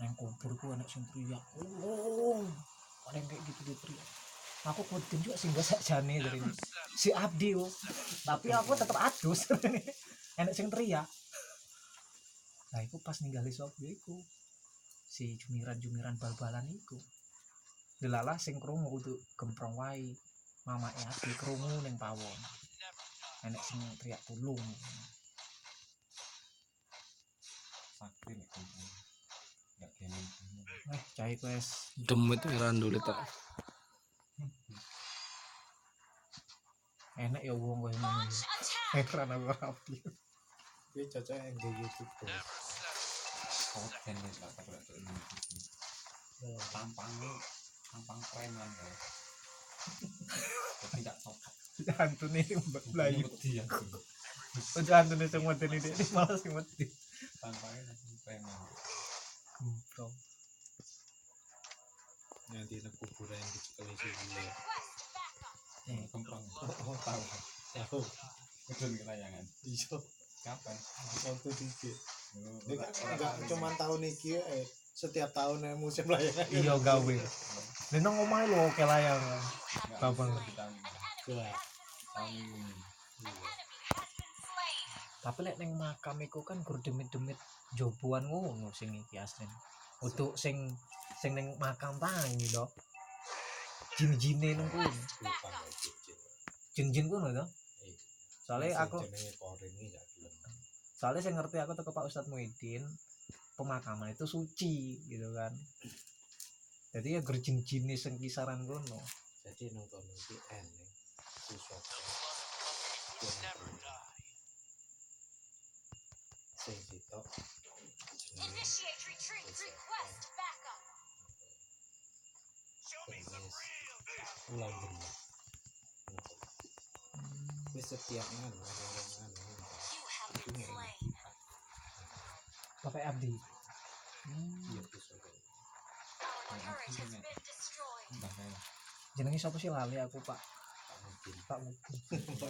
nang kuburku anak sing teriak oh ada yang kayak gitu dia teriak aku kuatin juga sih gak sakjane dari ini si Abdi oh. Tapi aku tetap adus enak sing teriak nah itu pas ninggali sop iku si jumiran bal-balan iku delalah sing krungu kudu gemprong wae mamake Abdi krungu ning pawon enak sing teriak tulung sakti nek enggak kene cai wes demit ngerandu tak enak ya wong koyo ngono heran aku Abdi Ini cocok yang di YouTube bos. konten wis tak terus ini tampang preman ya tidak cocok hantune Mbak Blayu dia udah hantune sing medeni dia malah sing mati tampangnya langsung preman bro Nanti di kuburan yang dicekali si bule. kemprong tahu Tahu. betul kelayangan Iya. kapan Waktu dikit. Ini kan enggak cuma tahun ini setiap tahun musim layangan. iya gawe nang omahe lho oke layangan babang Wah. tahun ini tapi lek ning makam iku kan gur demit-demit joboan ngono sing iki asli untuk sing ning makam tangi to jin-jine nang kono jin-jin kono to soalnya aku soalnya saya ngerti aku tuh ke Pak Ustadz Muhyiddin pemakaman itu suci gitu kan jadi ya gerjin-jin sing kisaran kono Jadi nonton itu enek sesuatu. Sing sitok. Initiate retreat. Request backup. Ulang geni. Wis setiap anu You have been slain. Bapak Abdi iya bisa. Our turret has been destroyed. jenenge sapa sih lali aku Pak Mungkin. Pak Mudin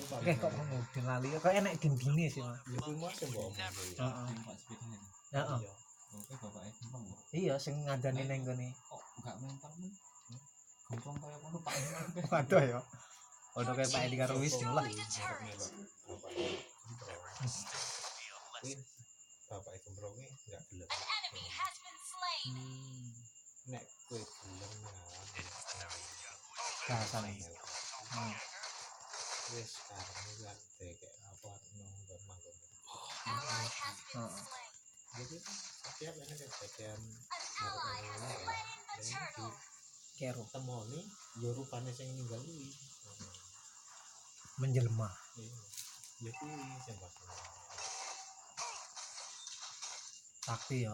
oke kok Mudin lali kok enak dindine sih Mas Itu masih mbok omong. heeh Pak sepedanya heeh Iya. oke bapaknya kemprong kok iya sing ngadani neng gone enggak mental men kemprong kayak ngono Pak waduh ya udah kayak Pak Edi Karwis lah Bapak Gembrongnya enggak gelem. An enemy has been slain. Nek kowe gelem ngelawan. bahasan Wis sekarang enggak kayak apa nonggon manggon. Ally has been slain. Jadi setiap ini kejadian An ally has slain the turtle. kero temoni ya rupane sing ninggal kuwi. menjelma Ya kuwi sing sakti ya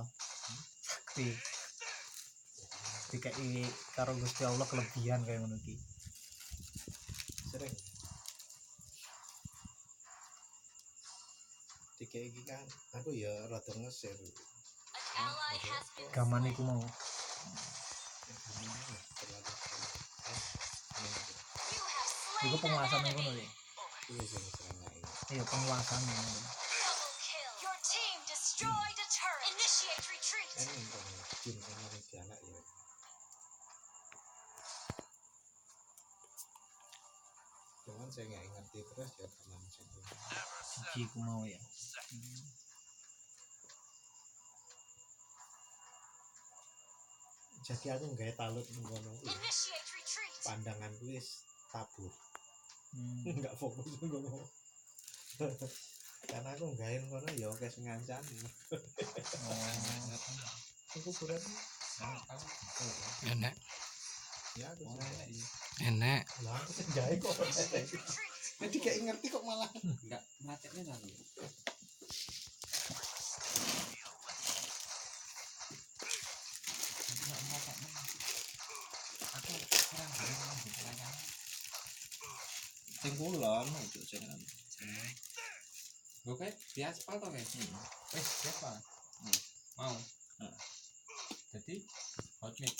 sakti dikai karo Gusti Allah kelebihan kayak ngono iki sering tiga iki kan aku ya rada ngeser An ally has been gaman iku mau You have slain iku penguasa an nang kono enemy. ya kuwi sing serang iya penguasa nang Double kill. Your team destroyed a turret. Initiate retreat. ini jin sama di anak ya cuman saya nggak ngerti terus ya teman saya siji ku mau ya jadi aku nggak talut ngono Initiate retreat. pandangan wis tabur nggak fokus ngono karena aku nggak ngono ya oke sengaja aku berat enek ya aku sengaja enek lah aku sengaja kok jadi kayak ngerti kok malah enggak macetnya lagi aku kurang di kelayangan sing kulon itu sing oke di aspal toh guys siapa mau jadi hotmix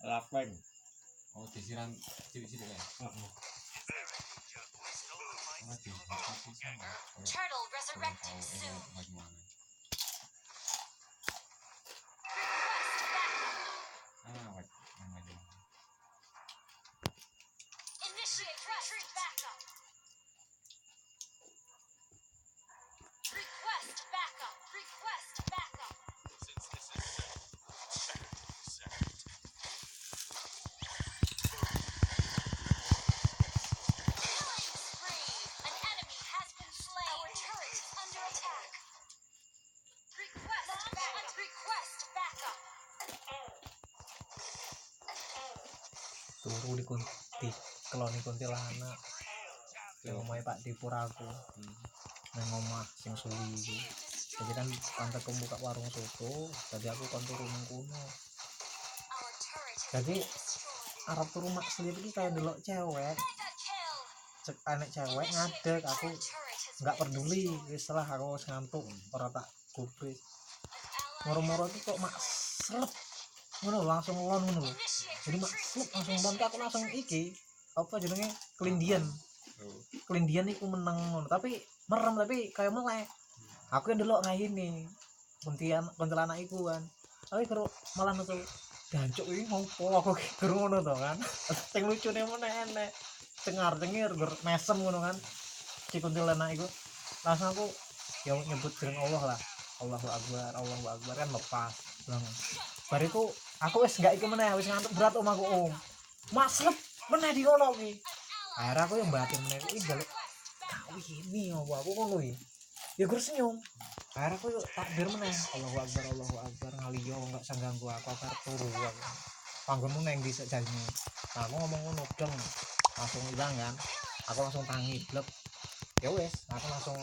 lapeng oh disiram cilik-cilik ya Turtle resurrecting soon. turu di keloni kuntilanak yang omahe Pak Dipur aku nang omah sing suwi iki. Jadi kan panteku buka warung soto, jadi aku kon turu nang kono. Our turret has Jadi been destroyed. arep turu mak sendiri iki kayak ndelok cewek, Mega kill. cek anek cewek ngadeg aku Our turret has nggak been peduli, destroyed. wis lah aku wis ngantuk, ora tak gubris. An ally Moro-moro has itu been kok mak defeated. slep ngono lho, langsung lon ngono lho. Initiate Jadi mak retreat. slep langsung lon aku langsung Retreat. iki apa jenenge kelindian. Oh. Kelindian iku meneng ngono, tapi merem tapi kayak melek. Aku yang delok raine. Kuntilanak iku kan. Tapi karo malah nutu gancuk iki ngopo aku karo ngono to kan. Sing lucune meneh enek. Cengar-cengir gur mesem ngono kan. Si kuntilanak iku. Langsung aku ya nyebut jeneng Allah lah. Allahu Akbar kan lepas. Bilang. Bariku aku wis gak iku meneh, wis ngantuk berat omahku om. Maslep meneh di kono iki. Akhirnya aku yang batin meneh iki balik. Kau ini aku ngono iki. Ya gue senyum. Akhirnya aku yuk takbir meneh. Allahu Akbar ngaliyo enggak sangganggu aku arep turu aku. Panggonmu neng di sakjane. Nah, aku ngomong ngono dong. Langsung ilang kan. Aku langsung tangi blek. Ya wes, aku langsung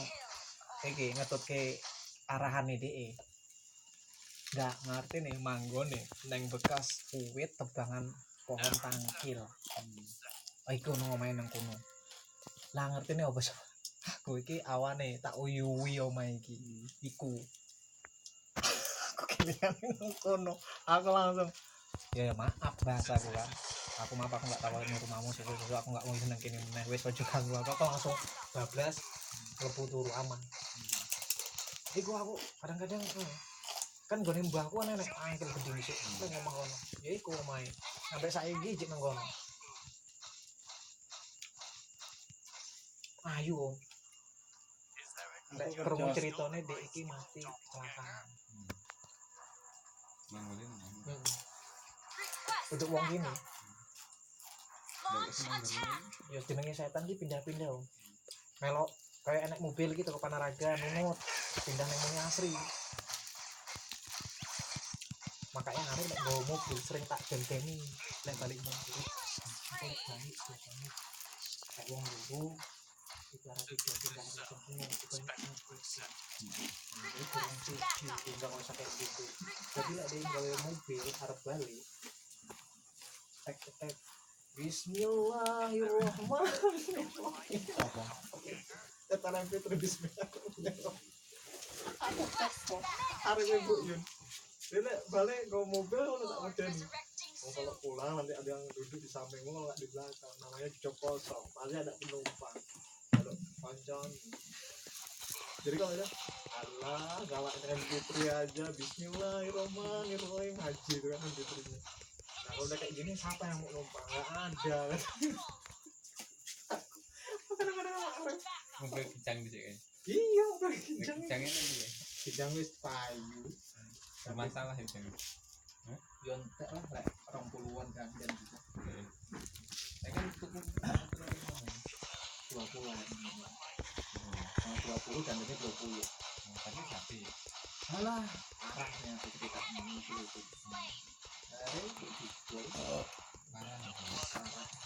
iki ngetutke arahane dhek. Enggak ngerti nih manggone neng bekas uwit tebangan pohon tangkil. Iku ngomain nang kono. Lah ngerti nih apa sih? Aku iki awane tak uyuwi omahe iki. Iku. Aku kelingan nang kono. Aku langsung ya maaf bahasa aku kan. Aku maaf aku enggak tahu ning rumahmu sesuk aku enggak mau seneng kene meneh. Wis ojo ganggu aku langsung bablas mlebu turu aman. Iku aku kadang-kadang kan gone mbahku kan enek angkel gede sik. Aku ngomong ngono. Ya iku omahe. Sampai saiki jek nang kono. Ayo om. Nek krungu ceritane dek iki mati kecelakaan. Mangolin. Untuk wong gini, Launch attack. ya jenenge setan iki pindah-pindah om. Melok kayak enek mobil gitu ke Panaraga nunut pindah nang Muni Asri. Makanya arek nek bawa mobil sering tak genteni lek balik mobil. Aku lek balik biasanya kayak wong loro ibarat itu pindah ke sini itu banyak mobil. Nah, itu kurang sih enggak usah kayak gitu. Jadi lek dia gawe mobil arep balik tek Bismillahirrahmanirrahim. Apa? Tetanan Fitri Bismillahirrahmanirrahim. Aku tepo. Arep ibu Yun. Dia balik ke mobil udah tak medeni. Oh, kalau pulang nanti ada yang duduk di sampingmu, kalau nggak di belakang. Namanya jok kosong. Pasti ada penumpang. Kalau panjang. Jadi kalau ada Allah galak dengan Fitri aja. Bismillahirrahmanirrahim. Haji itu kan Fitrinya. Nah kalau udah kayak gini siapa yang mau numpang? Gak ada kan. Kadang-kadang Mobil kencang gitu kan. iya udah kencang. Kencangnya nanti ya. Kencang wis payu. Bermasalah ya kencang. Yontek lah kayak 20-an kan dan juga Saya kan cukup 20-an. 20 dan ini 20. tapi sapi. Alah, arahnya cerita ini itu. Dari itu Parah.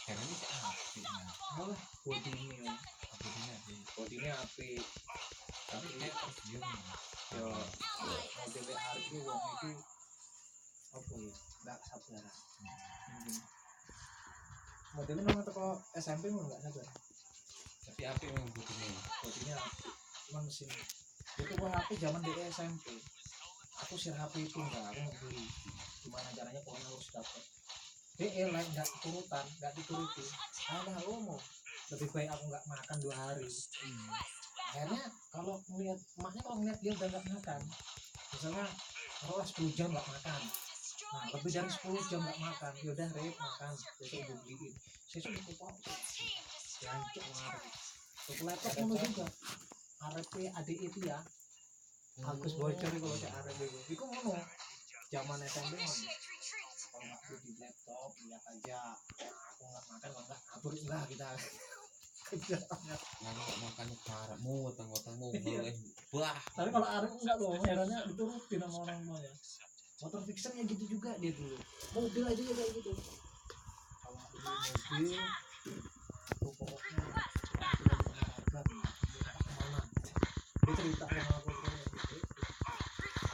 Jangan ini api. alah bodinya. Bodinya sih. Bodinya api. Tapi kayak tergiur. Yo, modelnya hari ini wong itu apa ya? Enggak sabar. Modelnya memang teko SMP memang enggak sabar. Tapi api memang bodinya. Bodinya api. Cuman mesin itu gua HP zaman di SMP. Aku share HP itu enggak, aku mau beli. Gimana caranya pokoknya harus dapat. DE lain enggak turutan, enggak dituruti. Alah mau lebih baik aku enggak makan 2 hari. Akhirnya kalau ngeliat emaknya kalau ngeliat dia udah nggak makan, misalnya kalau 10 jam nggak makan, nah lebih dari 10 jam nggak makan, yaudah Rep makan, besok gue beliin, besok gue pop, jancuk ngarep, untuk laptop dulu juga, Arep adik itu ya, Agus bocor kalau cak Arep itu ngono, zaman SMP ngono, kalau nggak beli di laptop lihat aja, aku nggak makan kalau nggak kabur lah kita. Nggak makan parahmu, tengok-tengok boleh. Wah. Tapi kalau Arif enggak loh, herannya diturutin sama orang tuanya. Motor fiction ya gitu juga dia dulu. Mobil aja kayak gitu. Kalau nggak mobil aku pokoknya aku lagi olahraga kemana dia cerita sama aku tuh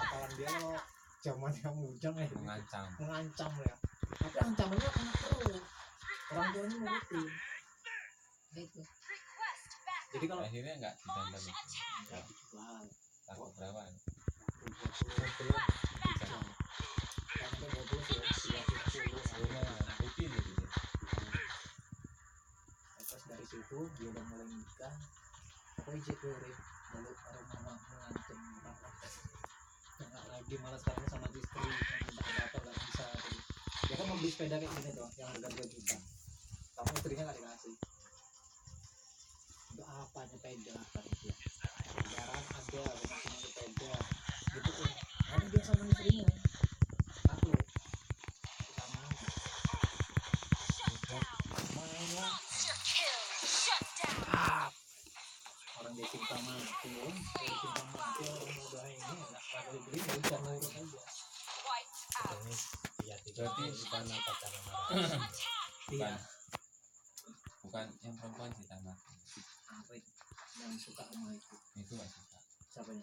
apalan dia lo zaman yang bujang mengancam ya tapi ancamannya kena terus orang tuanya nurutin gitu jadi kalau akhirnya enggak ditambah itu enggak dijual takut berapa 20 sampai 20 sih 20 rutin gitu terus dari situ dia udah mulai nikah pokoknya jekorin lalu baru mama mengancam nggak lagi malah sekarang sama istri minta apa nggak bisa gitu. Dia kan mau beli sepeda kayak gini tuh yang harga 2 juta kamu istrinya nggak dikasih untuk apa sepeda kan dia jarang ada bukan cuma sepeda gitu tuh karena dia sama istrinya aku sama mainnya Monster kill. Shut down. orang dia cinta mati om kalau cinta mati orang udah ini nggak bakal beli nggak bisa nurut aja Wiped out. berarti bukan iya bukan yang perempuan sih tamat Arif yang suka sama itu itu nggak suka siapanya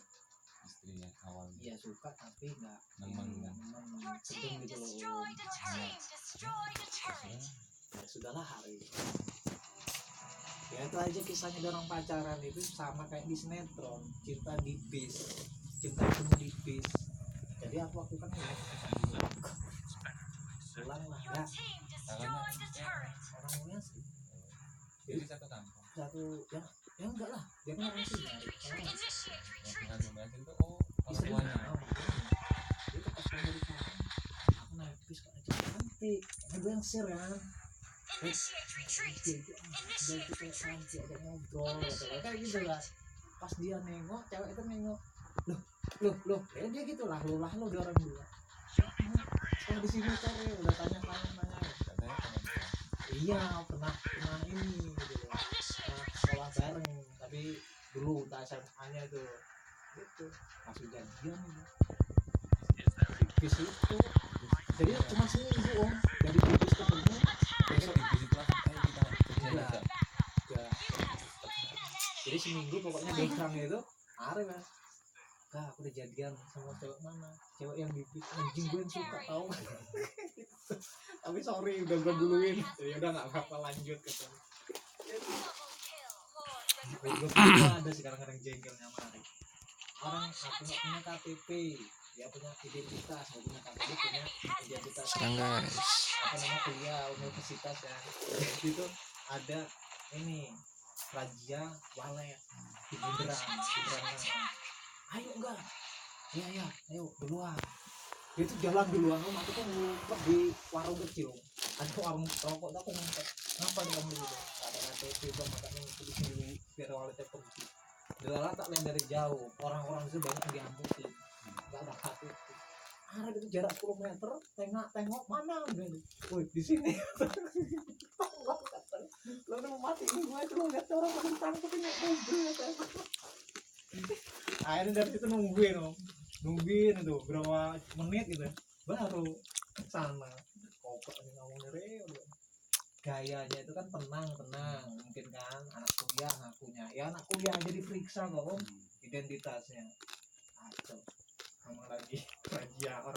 istri yang awalnya iya suka tapi nggak Nemen. Your sedang team gitu loh destroyed a team destroyed a turret. ya sudahlah hari ya itu aja kisahnya dia orang pacaran itu sama kayak di sinetron cinta di bis cinta ketemu di bis jadi aku kan ya pulang lah Your ya team destroyed a turret. orangnya sih jadi satu kampung satu ya enggak lah dia kan orang sini Initiate yang retreat. dengan membantu itu oh orang istrinya tuanya dia tuh pas mau di sana aku naik bis kok aja cantik ini gue yang share kan Initiate retreat. dan kita cantik ada ngobrol gitu kayak gitu kan pas dia nengok cewek itu nengok loh ya dia gitu lah lo dia orang dua kalau di sini cari udah tanya katanya teman iya pernah ini gitu loh pernah sekolah bareng tapi dulu tak SMA nya tuh gitu masih janjian gitu bis itu jadi cuma seminggu om dari bis ketemu besok di situ langsung kayak kita kerja Iya. aja ya jadi seminggu pokoknya background itu Arif kan kak aku udah jadian sama cewek mana cewek yang di bis anjing gue yang suka tau tapi sorry udah gue duluin ya udah nggak apa-apa lanjut gitu Double kill. Lord gue juga ada sih kadang-kadang jengkelnya sama Arif orang aku nggak punya KTP dia punya identitas nggak punya KTP punya identitas Sekarang guys. apa namanya kuliah universitas ya itu ada ini razia walet di bundaran ayo enggak iya ayo duluan dia tuh jalan duluan om aku tuh ngumpet di warung kecil ada warung rokok tuh aku ngumpet ngapa nih kamu gitu ada KTP bang makanya ngumpet di sini dulu biar waletnya pergi dilalat tak lihat dari jauh orang-orang itu banyak yang diamputin nggak ada KTP ada itu jarak 10 meter tengok mana gitu woi di sini lo udah mau mati ini gue itu lo lihat orang makin tangkap ini mobil kata aku akhirnya dari situ nungguin itu berapa menit gitu baru sana kopek ini ngomongnya real gayanya itu kan tenang mungkin kan anak kuliah ngakunya ya anak kuliah aja diperiksa kok om identitasnya kacau ngomong lagi razia orang